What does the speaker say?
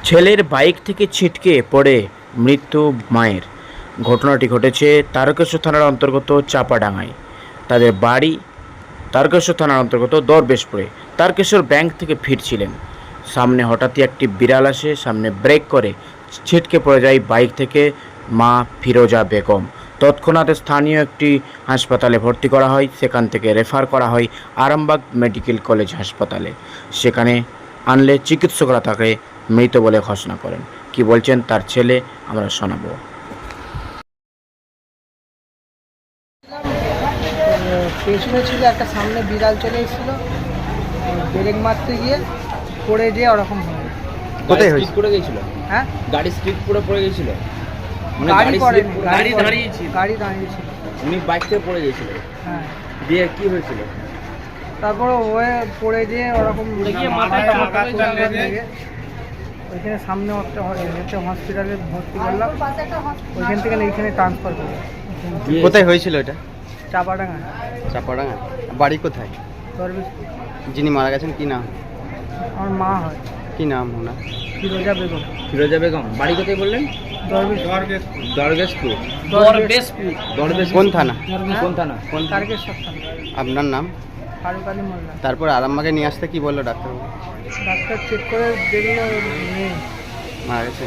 ছেলের বাইক থেকে ছিটকে পড়ে মৃত্যু মায়ের। ঘটনাটি ঘটেছে তারকেশ্বর থানার অন্তর্গত চাপাডাঙ্গায়। তাদের বাড়ি তারকেশ্বর থানার অন্তর্গত দরবেশপুরে। তারকেশ্বর ব্যাংক থেকে ফিরছিলেন, সামনে হঠাৎই একটি বিড়াল আসে, সামনে ব্রেক করে ছিটকে পড়ে যায় বাইক থেকে মা ফিরোজা বেগম। তৎক্ষণাৎ স্থানীয় একটি হাসপাতালে ভর্তি করা হয়, সেখান থেকে রেফার করা হয় আরামবাগ মেডিকেল কলেজ হাসপাতালে। সেখানে আনলে চিকিৎসকরা তাকে মৃত বলে ঘোষণা করেন। কি বলছেন তার ছেলে আমরা শোনাবো। পেছনে ছিল একটা, সামনে বিড়াল চলে এসেছিল, ব্রেক মারতে গিয়ে পড়ে যেয়ে ওরকম হয়। কোথায় হয়েছে? পড়ে গিয়েছিল? হ্যাঁ, গাড়ি স্পিড করে পড়ে গিয়েছিল? মানে গাড়ি পড়েনি, গাড়ি দাঁড়িয়েছিল? গাড়ি দাঁড়িয়েছিল। উনি বাইক থেকে পড়ে গিয়েছিল? হ্যাঁ। দিয়ে কি হয়েছিল? তারপরে হয়ে পড়ে যেয়ে ওরকম ওইখানে সামনে একটা হসপিটালে ভর্তি করলাম, ওইখান থেকে এইখানে ট্রান্সফার করলাম। কোথায় হয়েছিল এটা? চাপাডাঙ্গা। চাপাডাঙ্গা। বাড়ি কোথায়? দরবেশপুর। যিনি মারা গেছেন কি নাম? আমার মা হয়। কি নাম ওনার? ফিরোজা বেগম। ফিরোজা বেগম। বাড়ি কোথায় বললেন? দরবেশপুর। কোন থানা? কোন থানা? তারকেশ্বর থানা। আপনার নাম? ফারুক আলী মোল্লা। তারপর আরামবাগে নিয়ে আসতে কি বললো ডাক্তারবাবু? ডাক্তার চেক করে দেখলো নেই। মারা গেছে।